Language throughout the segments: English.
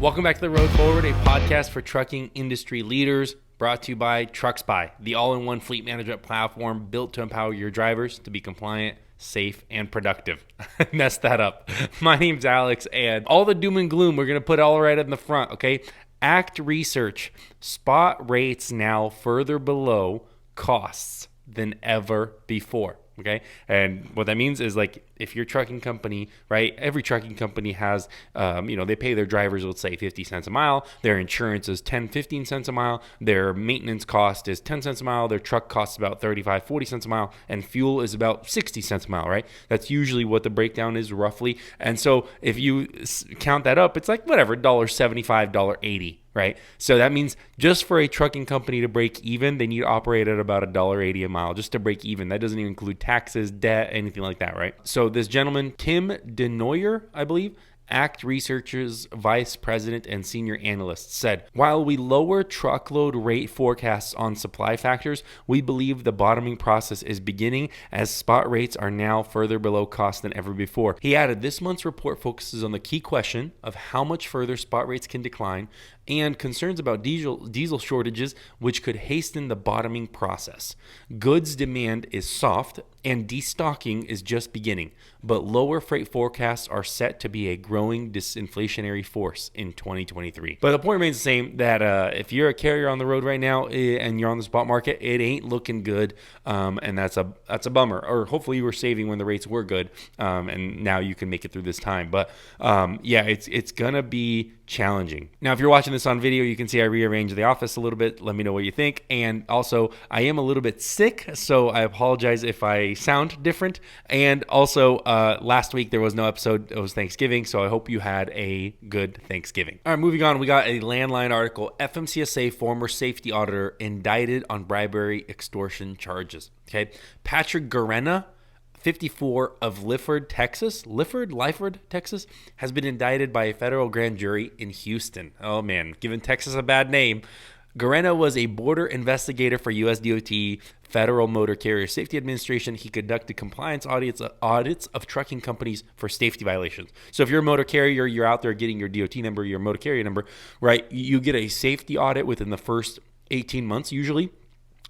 Welcome back to The Road Forward, a podcast for trucking industry leaders, brought to you by TruckSpy, the all-in-one fleet management platform built to empower your drivers to be compliant, safe, and productive. I messed that up. My name's Alex, and all the doom and gloom, we're going to put all right in the front, okay? ACT Research, spot rates now further below costs than ever before. Okay. And what that means is, like, if your trucking company, right, every trucking company has, they pay their drivers, let's say 50 cents a mile. Their insurance is 10, 15 cents a mile. Their maintenance cost is 10 cents a mile. Their truck costs about 35, 40 cents a mile. And fuel is about 60 cents a mile, right? That's usually what the breakdown is roughly. And so if you count that up, it's like whatever, $1.75, $1.80. Right? So that means just for a trucking company to break even, they need to operate at about $1.80 a mile just to break even. That doesn't even include taxes, debt, anything like that, right? So this gentleman, Tim Denoyer, I believe, ACT Research's vice president and senior analyst, said, while we lower truckload rate forecasts on supply factors, we believe the bottoming process is beginning as spot rates are now further below cost than ever before. He added, this month's report focuses on the key question of how much further spot rates can decline and concerns about diesel shortages, which could hasten the bottoming process. Goods demand is soft and destocking is just beginning, but lower freight forecasts are set to be a growing disinflationary force in 2023. But the point remains the same, that if you're a carrier on the road right now and you're on the spot market, it ain't looking good, and that's a bummer. Or hopefully you were saving when the rates were good, and now you can make it through this time. But it's gonna be challenging. Now, if you're watching this on video, you can see I rearranged the office a little bit. Let me know what you think. And also, I am a little bit sick, so I apologize if I sound different. And also, last week there was no episode. It was Thanksgiving, so I hope you had a good Thanksgiving. All right, moving on. We got a Landline article. FMCSA former safety auditor indicted on bribery extortion charges. Okay, Patrick Garena, 54, of Lyford, Texas, has been indicted by a federal grand jury in Houston. Oh man, giving Texas a bad name. Garena was a border investigator for U.S. DOT, Federal Motor Carrier Safety Administration. He conducted compliance audits of trucking companies for safety violations. So if you're a motor carrier, you're out there getting your DOT number, your motor carrier number, right? You get a safety audit within the first 18 months usually.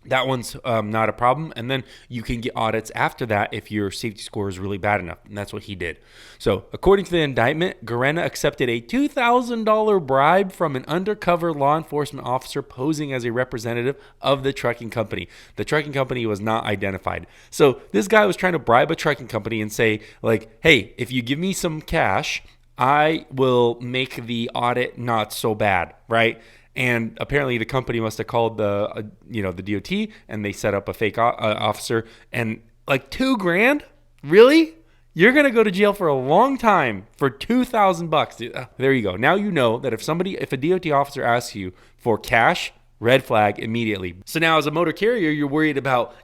That one's not a problem. And then you can get audits after that if your safety score is really bad enough. And that's what he did. So according to the indictment, Garena accepted a $2,000 bribe from an undercover law enforcement officer posing as a representative of the trucking company. The trucking company was not identified. So this guy was trying to bribe a trucking company and say, like, hey, if you give me some cash, I will make the audit not so bad, right? And apparently the company must have called the DOT, and they set up a fake officer. And like $2,000, really? You're gonna go to jail for a long time for $2,000. There you go. Now you know that if a DOT officer asks you for cash, red flag immediately. So now as a motor carrier, you're worried about,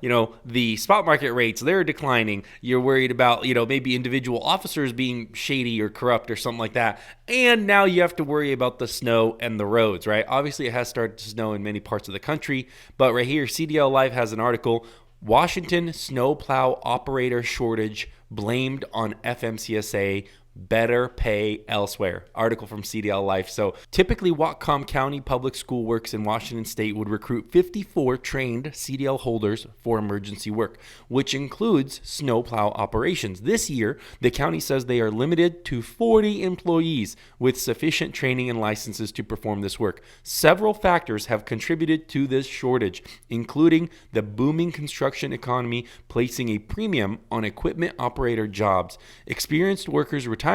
the spot market rates, they're declining. You're worried about, maybe individual officers being shady or corrupt or something like that. And now you have to worry about the snow and the roads, right? Obviously it has started to snow in many parts of the country, but right here, CDL Life has an article, Washington snow plow operator shortage blamed on FMCSA, better pay elsewhere. Article from CDL Life. So typically Whatcom County Public School Works in Washington State would recruit 54 trained CDL holders for emergency work, which includes snowplow operations. This year, the county says they are limited to 40 employees with sufficient training and licenses to perform this work. Several factors have contributed to this shortage, including the booming construction economy placing a premium on equipment operator jobs, experienced workers retiring,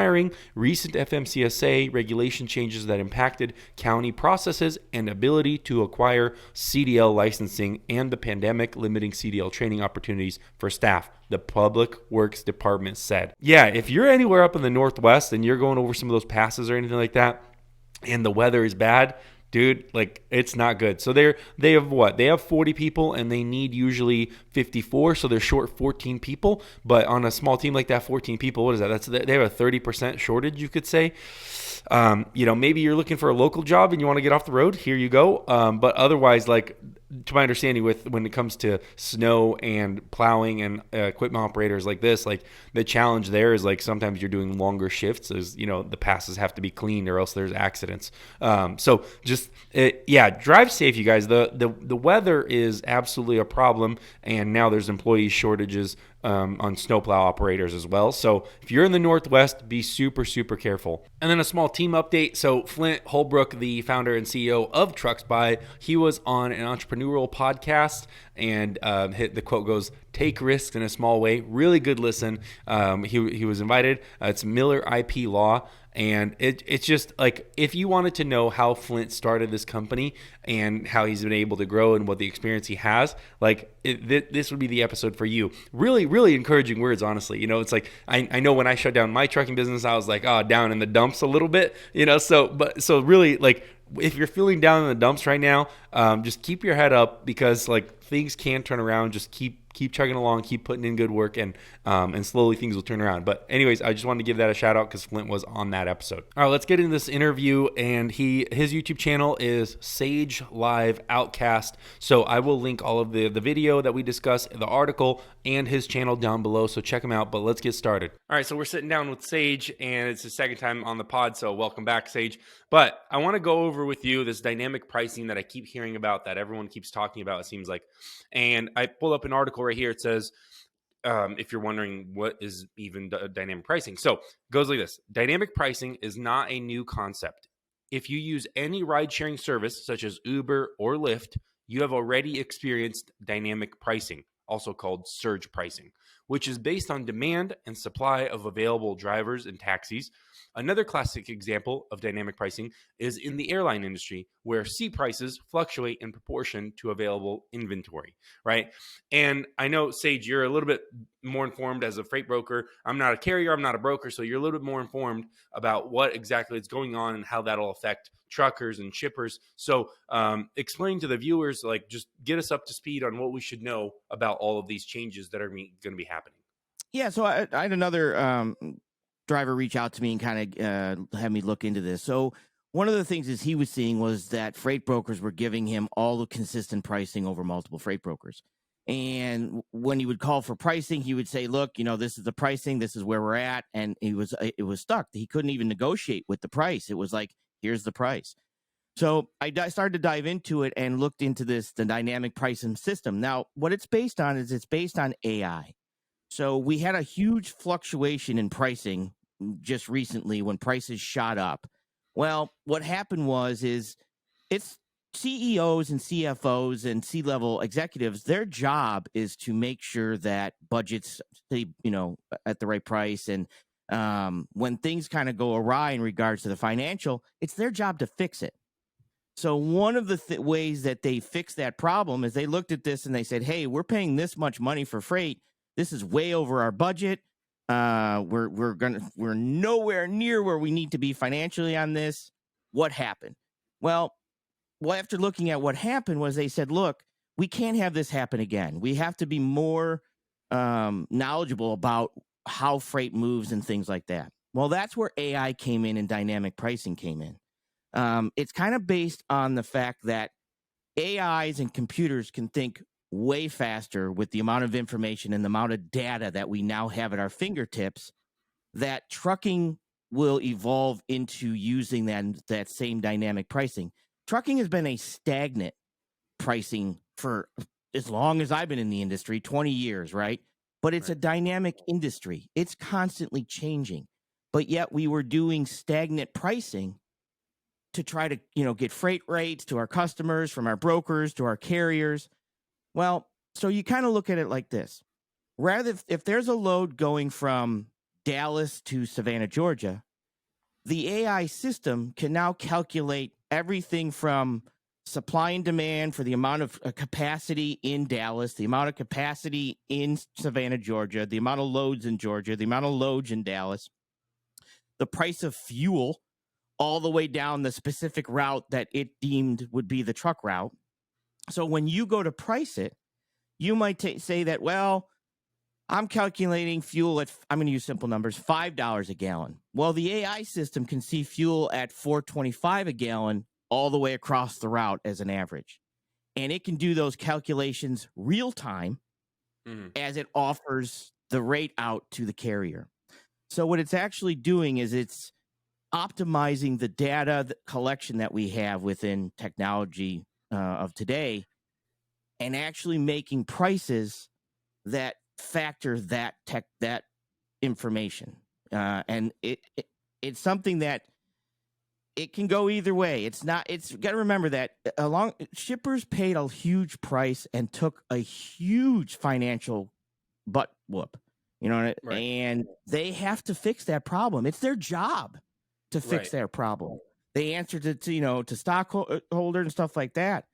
recent FMCSA regulation changes that impacted county processes and ability to acquire CDL licensing, and the pandemic limiting CDL training opportunities for staff, the Public Works Department said. Yeah, if you're anywhere up in the Northwest and you're going over some of those passes or anything like that, and the weather is bad, dude, like, it's not good. So they have what? They have 40 people and they need usually 54, so they're short 14 people. But on a small team like that, 14 people, what is that? They have a 30% shortage, you could say. Maybe you're looking for a local job and you want to get off the road. Here you go. But otherwise, like, to my understanding, with when it comes to snow and plowing and equipment operators like this, like the challenge there is like sometimes you're doing longer shifts, as you know, the passes have to be cleaned or else there's accidents. So just drive safe, you guys. The weather is absolutely a problem, and now there's employee shortages on snowplow operators as well. So if you're in the Northwest, be super, super careful. And then a small team update. So Flint Holbrook, the founder and CEO of TruckSpy, he was on an entrepreneurial podcast, and the quote goes, "Take risks in a small way." Really good listen. He was invited. It's Miller IP Law. And it's just like, if you wanted to know how Flint started this company and how he's been able to grow and what the experience he has, like this would be the episode for you. Really, really encouraging words, honestly. You know, it's like, I know when I shut down my trucking business, I was like, down in the dumps a little bit, you know, so really, like, if you're feeling down in the dumps right now, just keep your head up, because like things can turn around. Just keep chugging along, keep putting in good work, and slowly things will turn around. But anyways, I just wanted to give that a shout out because Flint was on that episode. All right, let's get into this interview. And his YouTube channel is Sage Live Outcast. So I will link all of the video that we discuss, the article, and his channel down below. So check him out. But let's get started. All right, so we're sitting down with Sage, and it's the second time on the pod. So welcome back, Sage. But I want to go over with you this dynamic pricing that I keep hearing about, that everyone keeps talking about, it seems like. And I pulled up an article right here. It says, if you're wondering what is even dynamic pricing. So it goes like this. Dynamic pricing is not a new concept. If you use any ride-sharing service, such as Uber or Lyft, you have already experienced dynamic pricing, also called surge pricing, which is based on demand and supply of available drivers and taxis. Another classic example of dynamic pricing is in the airline industry, where seat prices fluctuate in proportion to available inventory, right? And I know, Sage, you're a little bit more informed as a freight broker. I'm not a carrier, I'm not a broker, so you're a little bit more informed about what exactly is going on and how that'll affect truckers and shippers. So explain to the viewers, like, just get us up to speed on what we should know about all of these changes that are going to be happening. Yeah, so I had another driver reach out to me and kind of have me look into this. So one of the things is he was seeing was that freight brokers were giving him all the consistent pricing over multiple freight brokers. And when he would call for pricing, he would say, "Look, this is the pricing. This is where we're at." And it was stuck. He couldn't even negotiate with the price. It was like, "Here's the price." So I started to dive into it and looked into the dynamic pricing system. Now, what it's based on is it's based on AI. So we had a huge fluctuation in pricing just recently when prices shot up. Well, what happened is it's CEOs and CFOs and C-level executives, their job is to make sure that budgets stay, at the right price. And when things kind of go awry in regards to the financial, it's their job to fix it. So one of the ways that they fixed that problem is they looked at this and they said, "Hey, we're paying this much money for freight. This is way over our budget. We're nowhere near where we need to be financially on this. What happened?" Well, after looking at what happened was they said, "Look, we can't have this happen again. We have to be more knowledgeable about how freight moves and things like that." Well, that's where AI came in and dynamic pricing came in. It's kind of based on the fact that AIs and computers can think way faster with the amount of information and the amount of data that we now have at our fingertips, that trucking will evolve into using that same dynamic pricing. Trucking has been a stagnant pricing for as long as I've been in the industry, 20 years, right? But it's a dynamic industry. It's constantly changing. But yet we were doing stagnant pricing to try to, get freight rates to our customers, from our brokers to our carriers. Well, so you kind of look at it like this. Rather, if there's a load going from Dallas to Savannah, Georgia, the AI system can now calculate everything from supply and demand for the amount of capacity in Dallas, the amount of capacity in Savannah, Georgia, the amount of loads in Georgia, the amount of loads in Dallas, the price of fuel, all the way down the specific route that it deemed would be the truck route. So when you go to price it, you might say that, well, I'm calculating fuel at, I'm going to use simple numbers, $5 a gallon. Well, the AI system can see fuel at $4.25 a gallon all the way across the route as an average. and it can do those calculations real time as it offers the rate out to the carrier. So what it's actually doing is it's optimizing the data collection that we have within technology of today, and actually making prices that factor that information. And it's something that it can go either way. It's got to remember that shippers paid a huge price and took a huge financial butt whoop, Right. and they have to fix that problem. It's their job to fix Right. their problem. They answer to stockholders and stuff like that.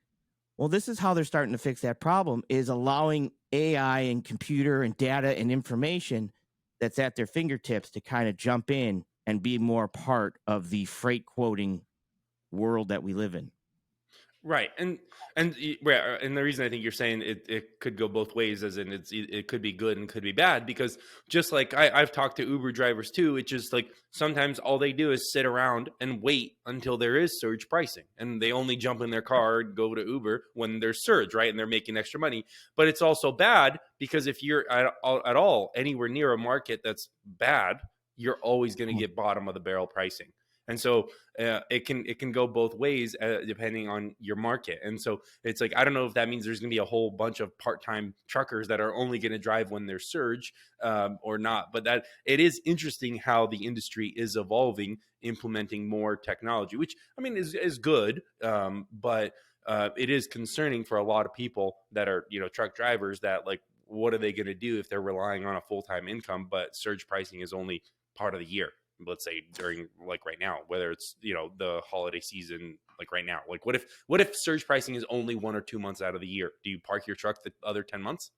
Well, this is how they're starting to fix that problem, is allowing AI and computer and data and information that's at their fingertips to kind of jump in and be more part of the freight quoting world that we live in. Right. And the reason I think you're saying it could go both ways, as in it could be good and could be bad, because just like I've talked to Uber drivers too, it's just like sometimes all they do is sit around and wait until there is surge pricing, and they only jump in their car and go to Uber when there's surge, right? And they're making extra money. But it's also bad because if you're at all anywhere near a market that's bad, you're always going to get bottom of the barrel pricing. And so it can go both ways depending on your market. And so it's like, I don't know if that means there's going to be a whole bunch of part-time truckers that are only going to drive when there's surge or not. But that it is interesting how the industry is evolving, implementing more technology, which I mean is good. But it is concerning for a lot of people that are, truck drivers, that like, what are they going to do if they're relying on a full-time income, but surge pricing is only part of the year? Let's say during like right now, whether it's the holiday season, like right now, like what if surge pricing is only 1 or 2 months out of the year? Do you park your truck the other 10 months?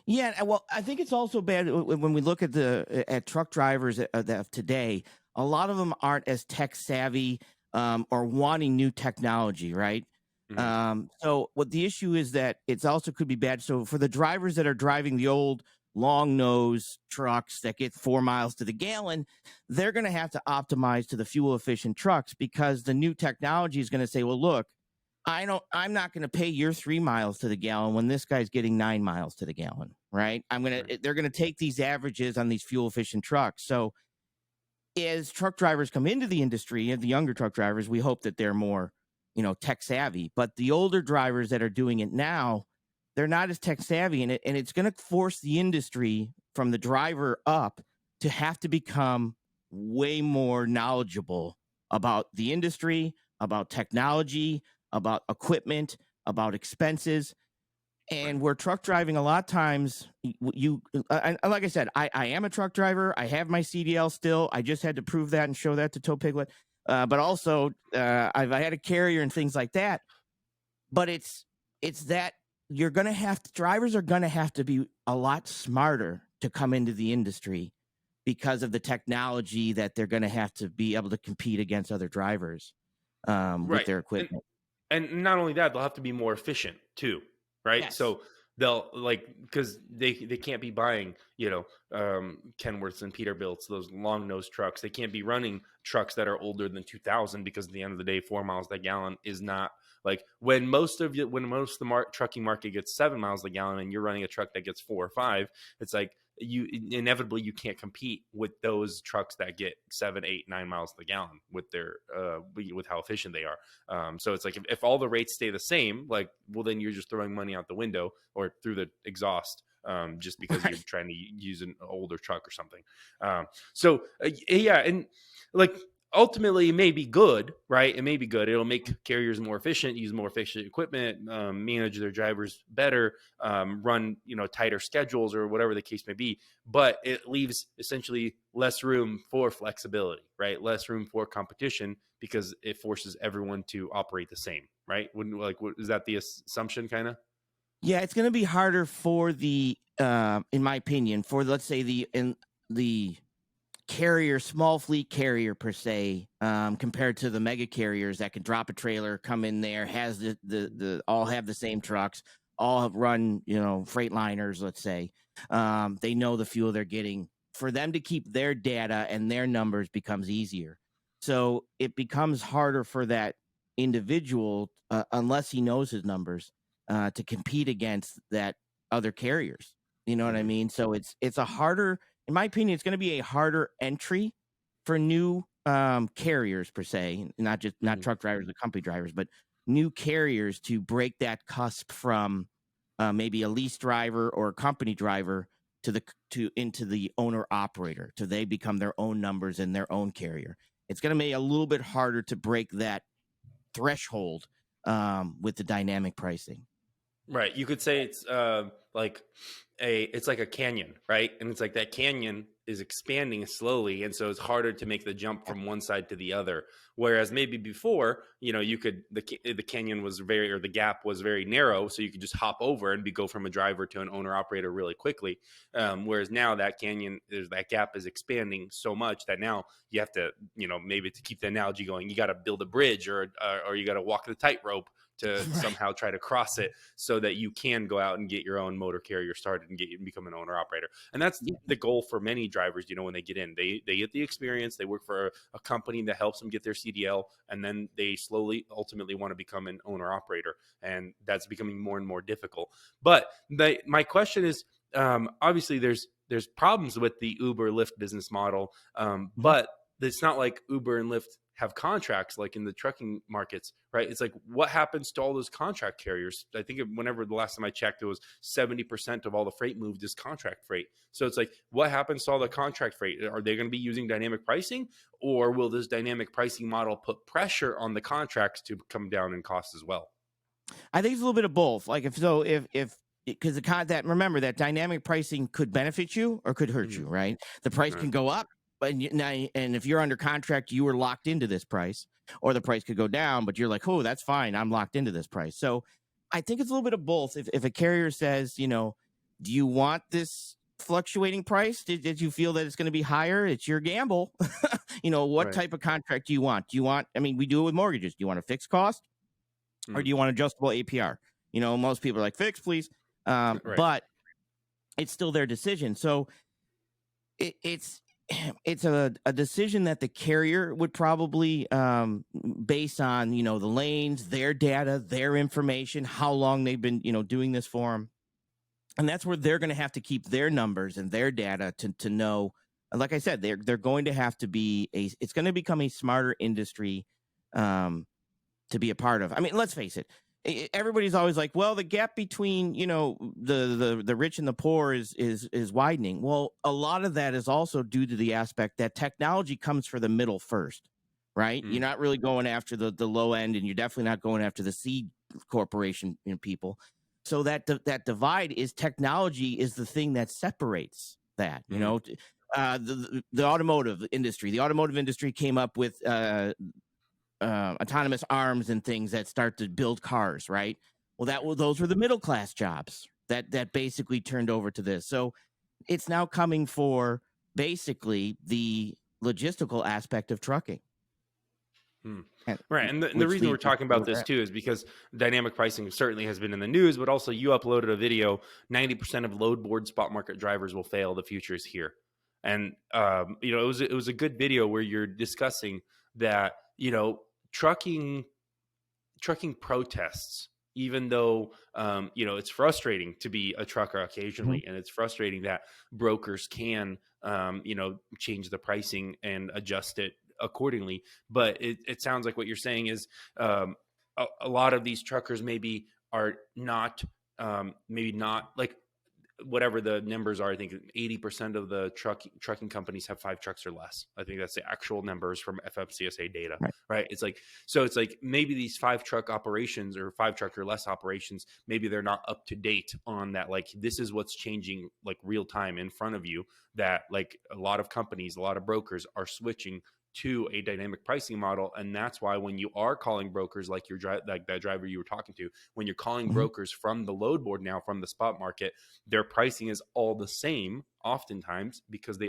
Yeah, well, I think it's also bad when we look at truck drivers of today. A lot of them aren't as tech savvy or wanting new technology, right? So what the issue is that it's also could be bad. So for the drivers that are driving the old long nose trucks that get 4 miles to the gallon, they're going to have to optimize to the fuel efficient trucks, because the new technology is going to say, well, look, I'm not going to pay your 3 miles to the gallon when this guy's getting 9 miles to the gallon, right? They're going to take these averages on these fuel efficient trucks. So as truck drivers come into the industry, and the younger truck drivers, we hope that they're more, tech savvy. But the older drivers that are doing it now, they're not as tech savvy, and it's going to force the industry from the driver up to have to become way more knowledgeable about the industry, about technology, about equipment, about expenses. And where truck driving, a lot of times, like I said, I am a truck driver. I have my CDL still. I just had to prove that and show that to Tow Piglet. But also, I've had a carrier and things like that. But it's that drivers are going to have to be a lot smarter to come into the industry, because of the technology that they're going to have to be able to compete against other drivers with their equipment. And not only that, they'll have to be more efficient too, right? Yes. So they'll because they can't be buying Kenworths and Peterbilts, those long nose trucks. They can't be running trucks that are older than 2000, because at the end of the day, 4 miles a gallon is not like when most of the trucking market gets 7 miles a gallon, and you're running a truck that gets 4 or 5. It's like you can't compete with those trucks that get 7, 8, 9 miles to the gallon with their with how efficient they are. So it's like if all the rates stay the same, like, well, then you're just throwing money out the window or through the exhaust, just because you're trying to use an older truck or something. Yeah, and like ultimately it may be good, right? It may be good. It'll make carriers more efficient, use more efficient equipment, manage their drivers better, run tighter schedules or whatever the case may be. But it leaves essentially less room for flexibility, right? Less room for competition, because it forces everyone to operate the same, right? Is that the assumption, kind of? Yeah, it's going to be harder for in my opinion, for let's say the carrier, small fleet carrier per se, compared to the mega carriers that can drop a trailer, come in there, has the all have the same trucks, all have run freight liners. Let's say they know the fuel they're getting. For them to keep their data and their numbers becomes easier. So it becomes harder for that individual unless he knows his numbers to compete against that other carriers. You know what I mean? So it's a harder, in my opinion, it's going to be a harder entry for new carriers per se, not truck drivers or company drivers, but new carriers to break that cusp from maybe a lease driver or a company driver into the owner operator, to they become their own numbers and their own carrier. It's going to be a little bit harder to break that threshold with the dynamic pricing. Right. You could say it's it's like a canyon, right? And it's like that canyon is expanding slowly, and so it's harder to make the jump from one side to the other. Whereas maybe before, the canyon was the gap was very narrow, so you could just hop over and go from a driver to an owner operator really quickly. Whereas now that gap is expanding so much that now you have to, maybe to keep the analogy going, you got to build a bridge or you got to walk the tightrope to somehow try to cross it so that you can go out and get your own motor carrier started and become an owner operator. And that's the goal for many drivers. When they get in, they get the experience, they work for a company that helps them get their CDL, and then they ultimately want to become an owner operator. And that's becoming more and more difficult. But my question is, obviously there's problems with the Uber Lyft business model. But it's not like Uber and Lyft have contracts like in the trucking markets, right? It's like, what happens to all those contract carriers? I think whenever the last time I checked, it was 70% of all the freight moved is contract freight. So it's like, what happens to all the contract freight? Are they going to be using dynamic pricing, or will this dynamic pricing model put pressure on the contracts to come down in cost as well? I think it's a little bit of both. Like because remember that dynamic pricing could benefit you or could hurt you, right? The price can go up, and if you're under contract, you were locked into this price, or the price could go down, but you're like, oh, that's fine, I'm locked into this price. So I think it's a little bit of both. If a carrier says, do you want this fluctuating price? Did you feel that it's going to be higher? It's your gamble. What type of contract do you want? We do it with mortgages. Do you want a fixed cost, or do you want adjustable APR? Most people are like, fixed, please. But it's still their decision. So it's a decision that the carrier would probably base on, the lanes, their data, their information, how long they've been, doing this for them. And that's where they're going to have to keep their numbers and their data to know. Like I said, they're going to have to it's going to become a smarter industry to be a part of. Let's face it. Everybody's always like, well, the gap between, the rich and the poor is widening. Well, a lot of that is also due to the aspect that technology comes for the middle first, right? You're not really going after the low end, and you're definitely not going after the C corporation people. So that divide is technology is the thing that separates that, the automotive industry. The automotive industry came up with autonomous arms and things that start to build cars, right? Well, those were the middle class jobs that basically turned over to this. So it's now coming for basically the logistical aspect of trucking. Right. And the reason we're talking about this too is because dynamic pricing certainly has been in the news, but also you uploaded a video, 90% of load board spot market drivers will fail. The future is here. And, it was a good video where you're discussing that, trucking protests, even though, it's frustrating to be a trucker occasionally, and it's frustrating that brokers can, change the pricing and adjust it accordingly. But it sounds like what you're saying is a lot of these truckers maybe are not, maybe not like whatever the numbers are. I think 80% of the trucking companies have 5 trucks or less. I think that's the actual numbers from FMCSA data, right? It's like maybe these 5 truck operations or 5 truck or less operations, maybe they're not up to date on that. Like, this is what's changing like real time in front of you, that like a lot of companies, a lot of brokers are switching to a dynamic pricing model. And that's why when you are calling brokers, like like that driver you were talking to, when you're calling brokers from the load board now, from the spot market, their pricing is all the same oftentimes, because they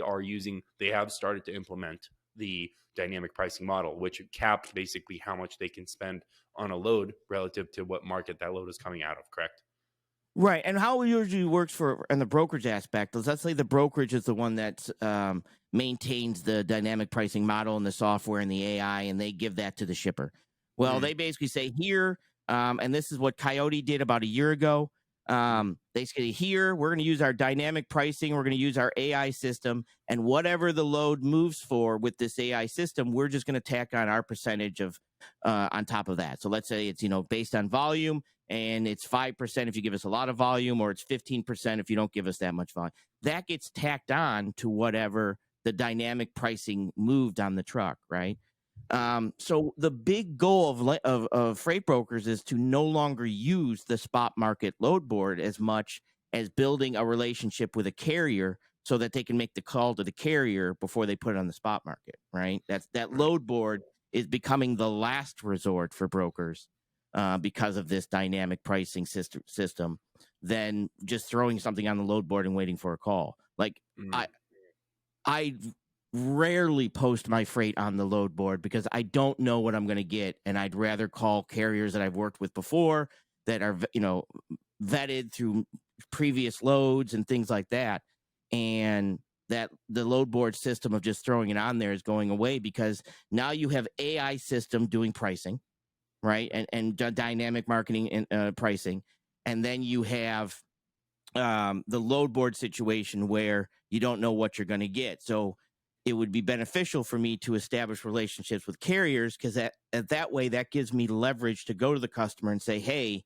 have started to implement the dynamic pricing model, which caps basically how much they can spend on a load relative to what market that load is coming out of. Correct? Right. And how it usually works in the brokerage aspect is, let's say the brokerage is the one that maintains the dynamic pricing model and the software and the AI, and they give that to the shipper. Well, they basically say here, and this is what Coyote did about a year ago. They say here, we're going to use our dynamic pricing. We're going to use our AI system, and whatever the load moves for with this AI system, we're just going to tack on our percentage of on top of that. So let's say it's based on volume, and it's 5% if you give us a lot of volume, or it's 15% if you don't give us that much volume. That gets tacked on to whatever the dynamic pricing moved on the truck, right? So the big goal of freight brokers is to no longer use the spot market load board as much as building a relationship with a carrier so that they can make the call to the carrier before they put it on the spot market, right? That load board is becoming the last resort for brokers because of this dynamic pricing system than just throwing something on the load board and waiting for a call. Like I rarely post my freight on the load board because I don't know what I'm going to get, and I'd rather call carriers that I've worked with before that are vetted through previous loads and things like that. And that the load board system of just throwing it on there is going away because now you have AI system doing pricing, right? And dynamic marketing and pricing, and then you have the load board situation where you don't know what you're going to get. So it would be beneficial for me to establish relationships with carriers because that way that gives me leverage to go to the customer and say, hey,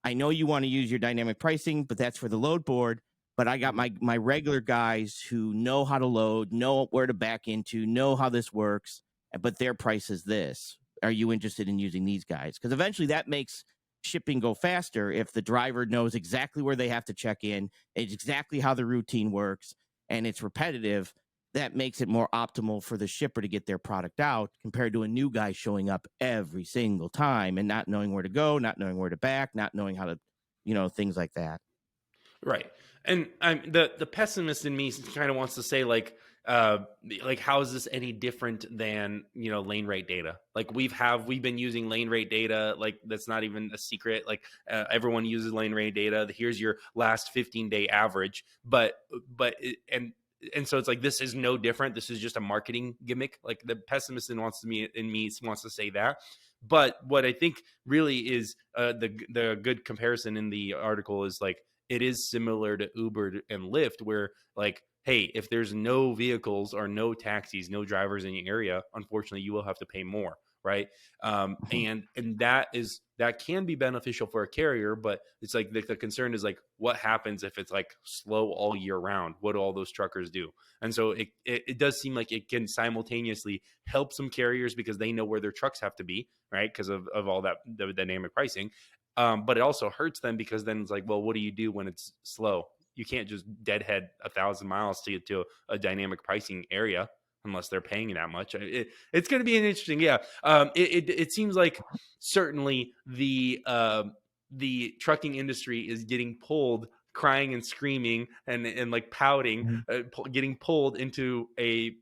I know you want to use your dynamic pricing, but that's for the load board. But I got my regular guys who know how to load, know where to back into, know how this works, but their price is this. Are you interested in using these guys? Because eventually that makes shipping go faster if the driver knows exactly where they have to check in, it's exactly how the routine works, and it's repetitive. That makes it more optimal for the shipper to get their product out compared to a new guy showing up every single time and not knowing where to go, not knowing where to back, not knowing how to, things like that. Right. And the pessimist in me kind of wants to say how is this any different than lane rate data? Like we've been using lane rate data, like that's not even a secret. Like everyone uses lane rate data. Here's your last 15-day average, and so it's like this is no different. This is just a marketing gimmick. Like the pessimist in me wants to say that. But what I think really is the good comparison in the article is like it is similar to Uber and Lyft, where like, hey, if there's no vehicles or no taxis, no drivers in your area, unfortunately, you will have to pay more, right? And that can be beneficial for a carrier, but it's like the concern is like, what happens if it's like slow all year round? What do all those truckers do? And so it does seem like it can simultaneously help some carriers because they know where their trucks have to be, right? Because of all that the dynamic pricing. But it also hurts them because then it's like, well, what do you do when it's slow? You can't just deadhead 1,000 miles to get to a dynamic pricing area unless they're paying that much. It's going to be an interesting, yeah. It seems like certainly the trucking industry is getting pulled, crying and screaming and like pouting, getting pulled into a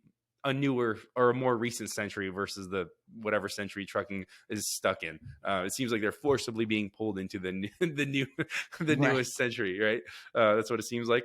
newer or a more recent century versus the whatever century trucking is stuck in. It seems like they're forcibly being pulled into the newest century, right? That's what it seems like.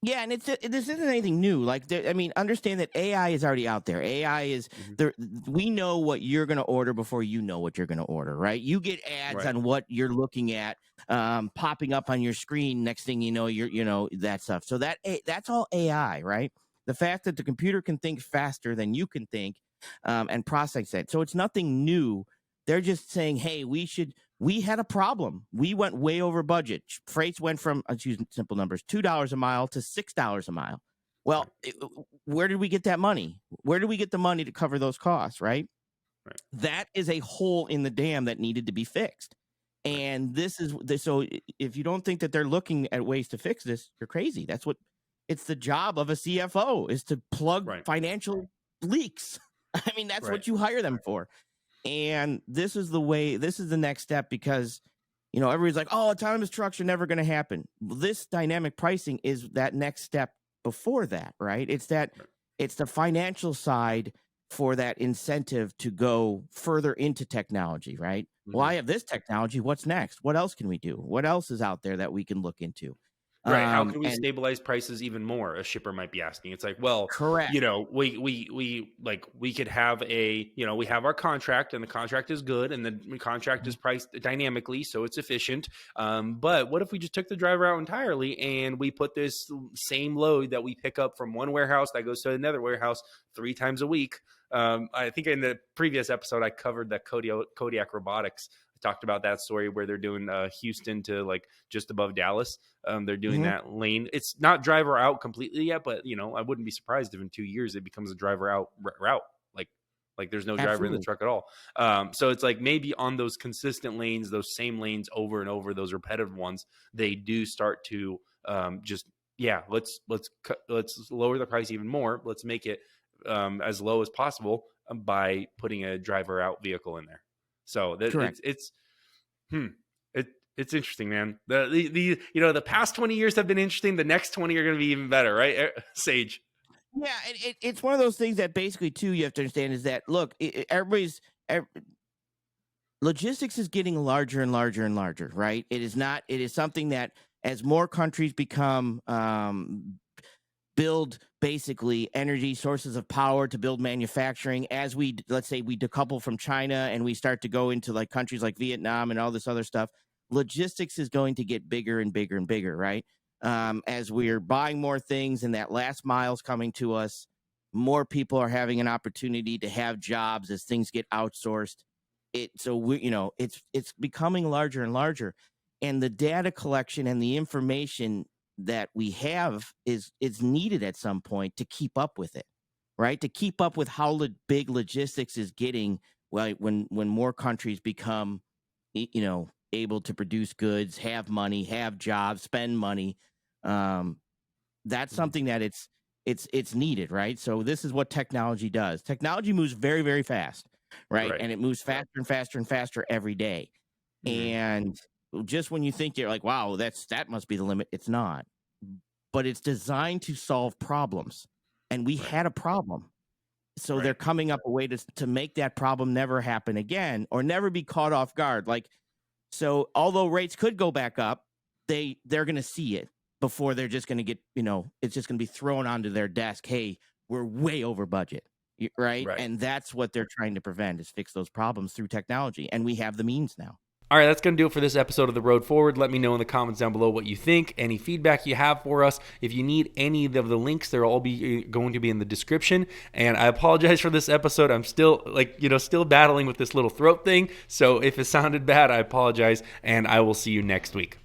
Yeah, and this isn't anything new. Like, understand that AI is already out there. AI is there. We know what you're going to order before you know what you're going to order, right? You get ads on what you're looking at, popping up on your screen. Next thing you know, that stuff. So that's all AI, right? The fact that the computer can think faster than you can think, and process that. So it's nothing new. They're just saying, hey, we had a problem. We went way over budget. Freights went from, let's use simple numbers, $2 a mile to $6 a mile. Well, where did we get that money? Where did we get the money to cover those costs, right? That is a hole in the dam that needed to be fixed. And so if you don't think that they're looking at ways to fix this, you're crazy. It's the job of a CFO is to plug financial leaks. I mean, that's what you hire them for. And this is the next step because, everybody's like, oh, autonomous trucks are never going to happen. This dynamic pricing is that next step before that, right? It's the financial side for that incentive to go further into technology, right? Well, I have this technology. What's next? What else can we do? What else is out there that we can look into? Right. How can we And stabilize prices even more? A shipper might be asking. It's like, well, correct. we could have we have our contract, and the contract is good, and the contract is priced dynamically, so it's efficient. But what if we just took the driver out entirely, and we put this same load that we pick up from one warehouse that goes to another warehouse 3 times a week? I think in the previous episode I covered that Kodiak Robotics. Talked about that story where they're doing Houston to like just above Dallas. They're doing Mm-hmm. that lane. It's not driver out completely yet, but I wouldn't be surprised if in 2 years it becomes a driver out route. Like there's no driver in the Absolutely. truck at all. So it's like maybe on those consistent lanes, those same lanes over and over, those repetitive ones, they do start to let's lower the price even more. Let's make it as low as possible by putting a driver out vehicle in there. So that Correct. it's interesting, man. The past 20 years have been interesting. The next 20 are going to be even better, right, Sage? Yeah, it's one of those things that basically too you have to understand is that look, logistics is getting larger and larger and larger, right? It is something that as more countries become build basically energy sources of power to build manufacturing, as let's say we decouple from China and we start to go into like countries like Vietnam and all this other stuff, logistics is going to get bigger and bigger and bigger, right? As we're buying more things and that last mile's coming to us, more people are having an opportunity to have jobs as things get outsourced. It's becoming larger and larger, and the data collection and the information that we have is needed at some point to keep up with it, right? To keep up with how big logistics is getting. Well, when more countries become, able to produce goods, have money, have jobs, spend money, that's something that it's needed, right? So this is what technology does. Technology moves very, very fast, right? And it moves faster and faster and faster every day. Mm-hmm. And just when you think you're like, wow, that must be the limit, it's not. But it's designed to solve problems, and we had a problem. So they're coming up a way to make that problem never happen again or never be caught off guard. Like, so although rates could go back up, they're going to see it before they're just going to get, it's just going to be thrown onto their desk. Hey, we're way over budget, right? And that's what they're trying to prevent, is fix those problems through technology. And we have the means now. All right, that's going to do it for this episode of The Road Forward. Let me know in the comments down below what you think, any feedback you have for us. If you need any of the links, they're all going to be in the description. And I apologize for this episode. I'm still still battling with this little throat thing. So if it sounded bad, I apologize, and I will see you next week.